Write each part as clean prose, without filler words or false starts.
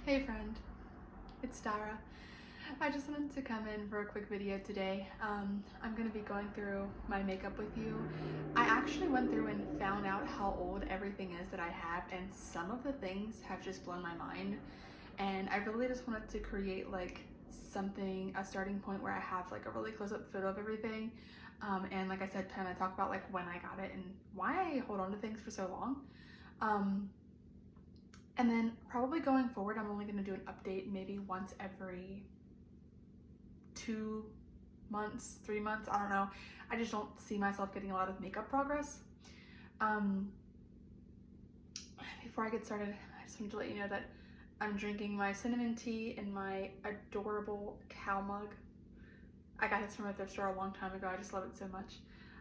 Hey friend, it's Dara. I just wanted to come in for a quick video today. I'm going to be going through my makeup with you. I actually went through and found out how old everything is that I have, and some of the things have just blown my mind. And I really just wanted to create like a starting point where I have like a really close-up photo of everything. And like I said, kind of talk about like when I got it and why I hold on to things for so long. And then probably going forward, I'm only going to do an update maybe once every 2 months, 3 months, I don't know. I just don't see myself getting a lot of makeup progress. Before I get started, I just wanted to let you know that I'm drinking my cinnamon tea in my adorable cow mug. I got this from a thrift store a long time ago. I just love it so much.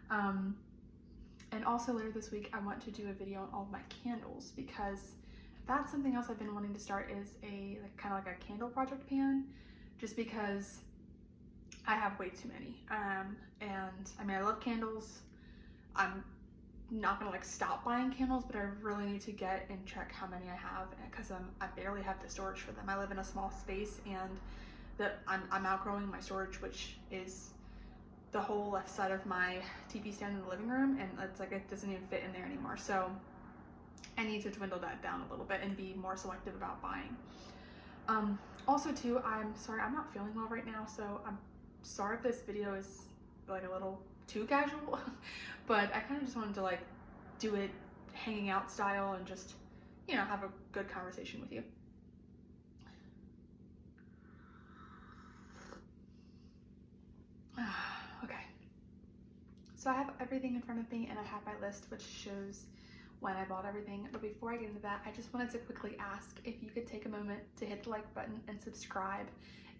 And also later this week, I want to do a video on all of my candles because that's something else I've been wanting to start, is kind of like a candle project pan, just because I have way too many. And I mean, I love candles. I'm not gonna like stop buying candles, but I really need to get and check how many I have because I barely have the storage for them. I live in a small space and I'm outgrowing my storage, which is the whole left side of my TV stand in the living room, and it's like it doesn't even fit in there anymore. So I need to dwindle that down a little bit and be more selective about buying. Also too, I'm sorry, I'm not feeling well right now, so I'm sorry if this video is like a little too casual, but I kind of just wanted to like do it hanging out style and just, you know, have a good conversation with you. Okay, so I have everything in front of me and I have my list which shows when I bought everything. But before I get into that, I just wanted to quickly ask if you could take a moment to hit the like button and subscribe,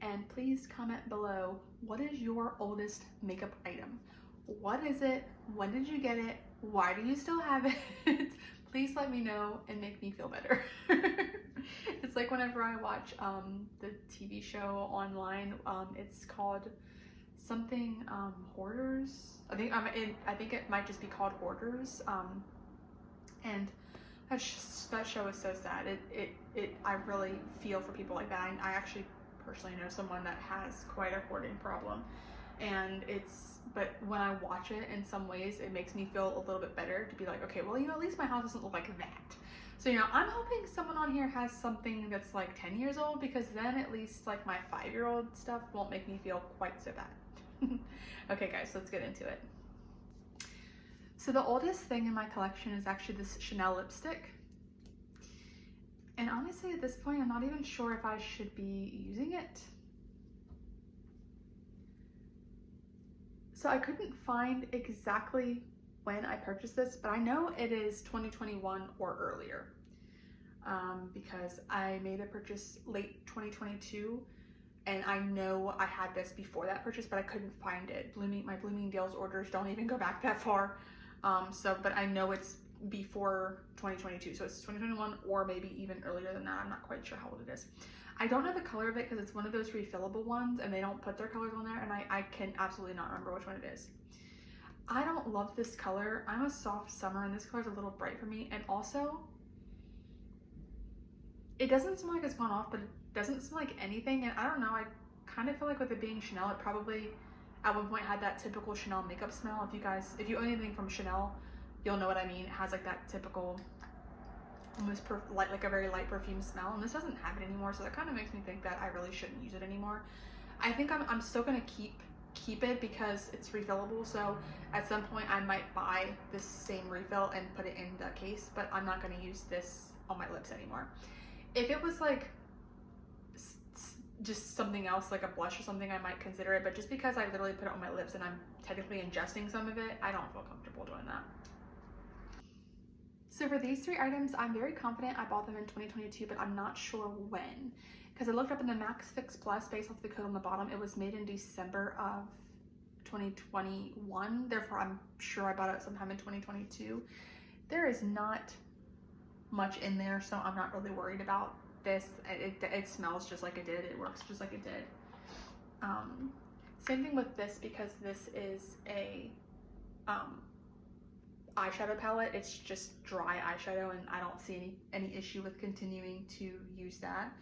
and please comment below, what is your oldest makeup item? What is it? When did you get it? Why do you still have it? Please let me know and make me feel better. It's like whenever I watch the TV show online, it's called something Hoarders. I think it might just be called Hoarders. And that show is so sad. I really feel for people like that. I actually personally know someone that has quite a hoarding problem, and but when I watch it, in some ways it makes me feel a little bit better to be like, okay, well, you know, at least my house doesn't look like that. So, you know, I'm hoping someone on here has something that's like 10 years old, because then at least like my 5-year-old stuff won't make me feel quite so bad. Okay guys, let's get into it. So the oldest thing in my collection is actually this Chanel lipstick. And honestly, at this point, I'm not even sure if I should be using it. So I couldn't find exactly when I purchased this, but I know it is 2021 or earlier, because I made a purchase late 2022. And I know I had this before that purchase, but I couldn't find it. My Bloomingdale's orders don't even go back that far. But I know it's before 2022. So it's 2021 or maybe even earlier than that. I'm not quite sure how old it is. I don't know the color of it because it's one of those refillable ones and they don't put their colors on there, and I can absolutely not remember which one it is. I don't love this color. I'm a soft summer and this color is a little bright for me. And also, it doesn't smell like it's gone off, but it doesn't smell like anything. And I don't know, I kind of feel like with it being Chanel, it probably at one point had that typical Chanel makeup smell. If you own anything from Chanel, you'll know what I mean. It has like that typical, almost like a very light perfume smell, and this doesn't have it anymore. So that kind of makes me think that I really shouldn't use it anymore. I think I'm still gonna keep it because it's refillable. So at some point I might buy this same refill and put it in the case, but I'm not gonna use this on my lips anymore. If it was like just something else, like a blush or something, I might consider it, but just because I literally put it on my lips and I'm technically ingesting some of it, I don't feel comfortable doing that. So for these 3 items, I'm very confident I bought them in 2022, but I'm not sure when, because I looked up in the Max Fix Plus based off the code on the bottom. It was made in December of 2021, therefore I'm sure I bought it sometime in 2022. There is not much in there, so I'm not really worried about this. It smells just like it did. It works just like it did. Same thing with this, because this is a eyeshadow palette. It's just dry eyeshadow, and I don't see any issue with continuing to use that.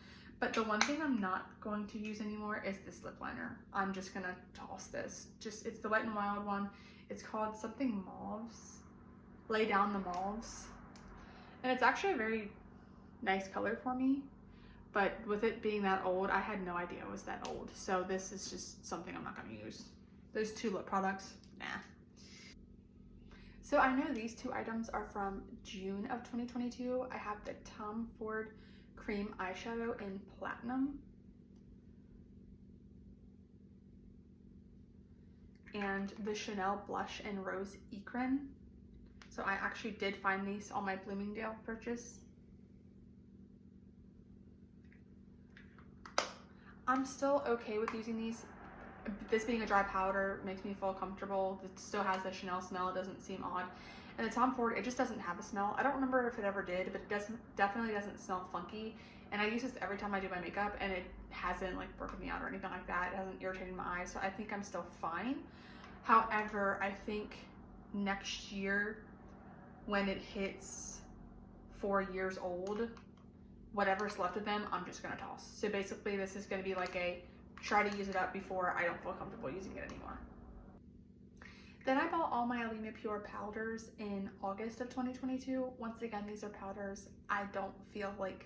But the one thing I'm not going to use anymore is this lip liner. I'm just gonna toss this. It's the Wet n Wild one. It's called something Mauves. Lay Down the Mauves. And it's actually a very nice color for me. But with it being that old, I had no idea it was that old. So this is just something I'm not gonna use. Those two lip products, nah. So I know these two items are from June of 2022. I have the Tom Ford Cream Eyeshadow in Platinum. And the Chanel Blush in Rose Ecrin. So I actually did find these on my Bloomingdale purchase. I'm still okay with using these. This being a dry powder makes me feel comfortable. It still has the Chanel smell. It doesn't seem odd. And the Tom Ford, it just doesn't have a smell. I don't remember if it ever did, but it definitely doesn't smell funky. And I use this every time I do my makeup, and it hasn't like broken me out or anything like that. It hasn't irritated my eyes, so I think I'm still fine. However, I think next year when it hits 4 years old, whatever's left of them, I'm just gonna toss. So basically this is gonna be like a try to use it up before I don't feel comfortable using it anymore. Then I bought all my Alima Pure powders in August of 2022. Once again, these are powders. I feel like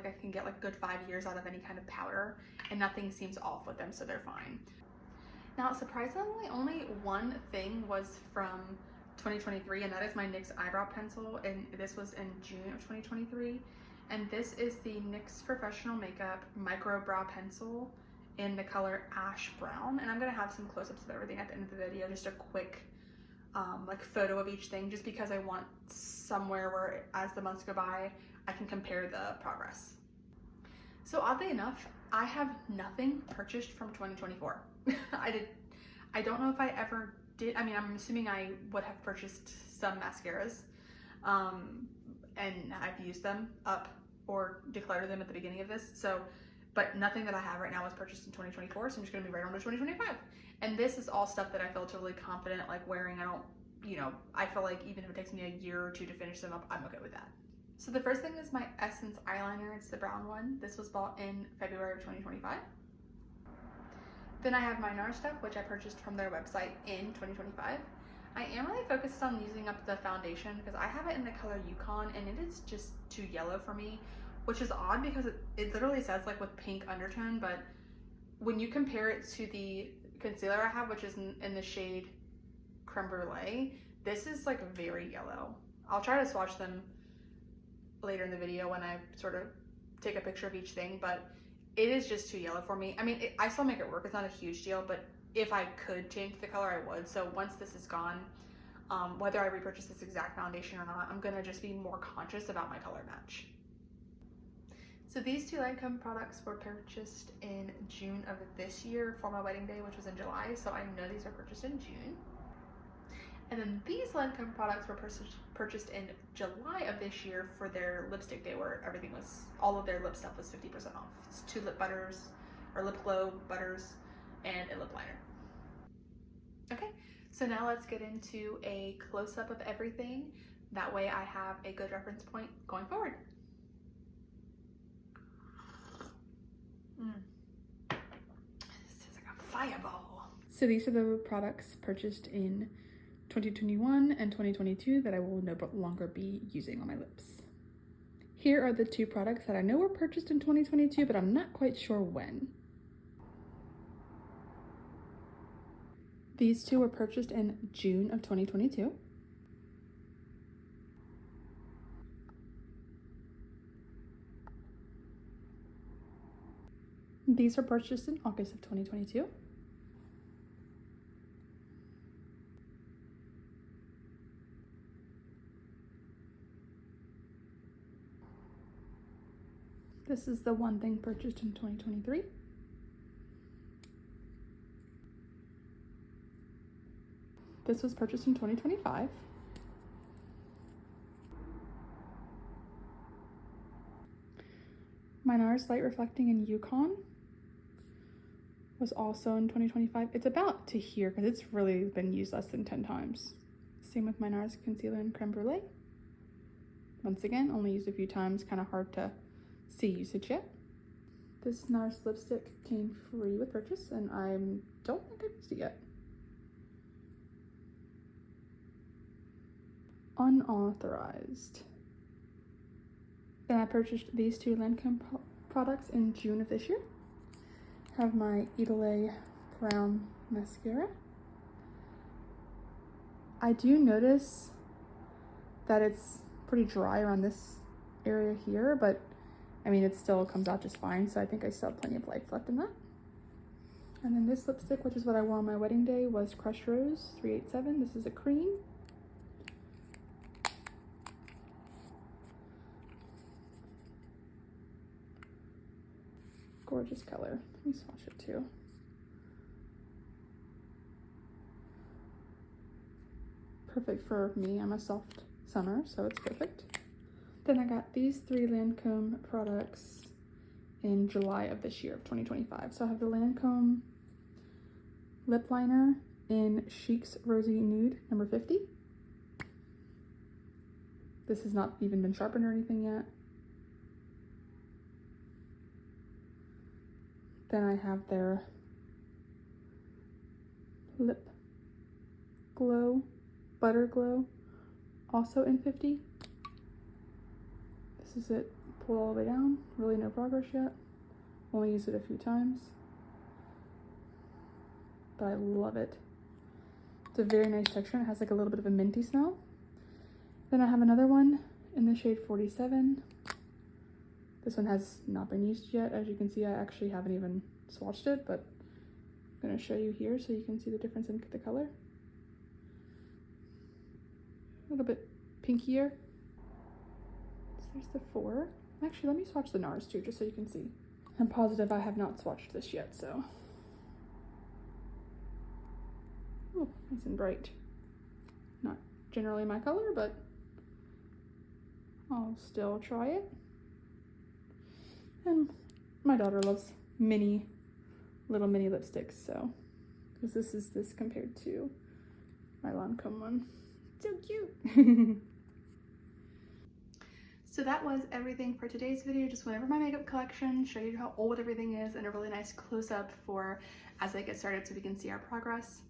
I can get like a good 5 years out of any kind of powder, and nothing seems off with them, so they're fine. Now, surprisingly, only one thing was from 2023, and that is my NYX eyebrow pencil, and this was in June of 2023. And this is the NYX Professional Makeup Micro Brow Pencil in the color Ash Brown. And I'm gonna have some close-ups of everything at the end of the video, just a quick like photo of each thing, just because I want somewhere where as the months go by, I can compare the progress. So oddly enough, I have nothing purchased from 2024. I don't know if I ever did. I mean, I'm assuming I would have purchased some mascaras, and I've used them up or decluttered them at the beginning of this. So, but nothing that I have right now was purchased in 2024. So I'm just gonna be right on to 2025. And this is all stuff that I feel totally confident like wearing. I don't, I feel like even if it takes me a year or two to finish them up, I'm okay with that. So the first thing is my Essence eyeliner. It's the brown one. This was bought in February of 2025. Then I have my NARS stuff, which I purchased from their website in 2025. I am really focused on using up the foundation because I have it in the color Yukon, and it is just too yellow for me, which is odd because it literally says like with pink undertone, but when you compare it to the concealer I have, which is in the shade Creme Brulee, this is like very yellow. I'll try to swatch them later in the video when I sort of take a picture of each thing, but it is just too yellow for me. I mean, I still make it work. It's not a huge deal, but if I could change the color, I would. So once this is gone, whether I repurchase this exact foundation or not, I'm gonna just be more conscious about my color match. So these two Lancome products were purchased in June of this year for my wedding day, which was in July. So I know these were purchased in June. And then these Lancome products were purchased in July of this year for their lipstick day, where all of their lip stuff was 50% off. It's 2 lip butters, or lip glow butters, and a lip liner. Okay, so now let's get into a close-up of everything. That way I have a good reference point going forward. This is like a fireball. So these are the products purchased in 2021 and 2022 that I will no longer be using on my lips. Here are the 2 products that I know were purchased in 2022, but I'm not quite sure when. These 2 were purchased in June of 2022. These were purchased in August of 2022. This is the one thing purchased in 2023. This was purchased in 2025. My NARS Light Reflecting in Yukon was also in 2025. It's about to here because it's really been used less than 10 times. Same with my NARS Concealer in Creme Brulee. Once again, only used a few times, kind of hard to see usage yet. This NARS lipstick came free with purchase, and I don't think I've used it yet. Unauthorized. Then I purchased these two Lancome products in June of this year. Have my Idole brown mascara. I do notice that it's pretty dry around this area here, but I mean, it still comes out just fine, so I think I still have plenty of life left in that. And then this lipstick, which is what I wore on my wedding day, was Crushed Rose 387. This is a cream. Gorgeous color. Let me swatch it too. Perfect for me. I'm a soft summer, so it's perfect. Then I got these three Lancome products in July of this year, of 2025. So I have the Lancome lip liner in Chic's Rosy Nude, number 50. This has not even been sharpened or anything yet. Then I have their lip glow, butter glow, also in 50. This is it, pulled all the way down. Really no progress yet. Only used it a few times, but I love it. It's a very nice texture. It has like a little bit of a minty smell. Then I have another one in the shade 47. This one has not been used yet. As you can see, I actually haven't even swatched it, but I'm gonna show you here so you can see the difference in the color. A little bit pinkier. So there's the 4. Actually, let me swatch the NARS too, just so you can see. I'm positive I have not swatched this yet, so. Oh, nice and bright. Not generally my color, but I'll still try it. And my daughter loves little mini lipsticks, so, because this is this compared to my Lancome one. So cute. So that was everything for today's video. Just went over my makeup collection, show you how old everything is, and a really nice close-up for as I get started so we can see our progress.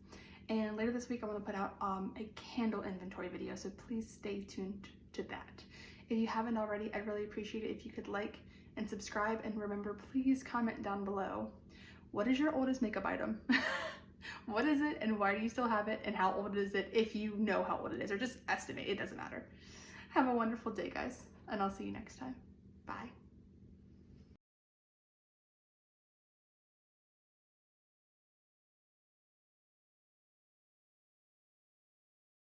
And later this week, I'm gonna put out a candle inventory video, so please stay tuned to that. If you haven't already, I'd really appreciate it if you could like and subscribe, and remember, please comment down below. What is your oldest makeup item? What is it, and why do you still have it, and how old is it if you know how old it is, or just estimate, it doesn't matter. Have a wonderful day, guys, and I'll see you next time. Bye.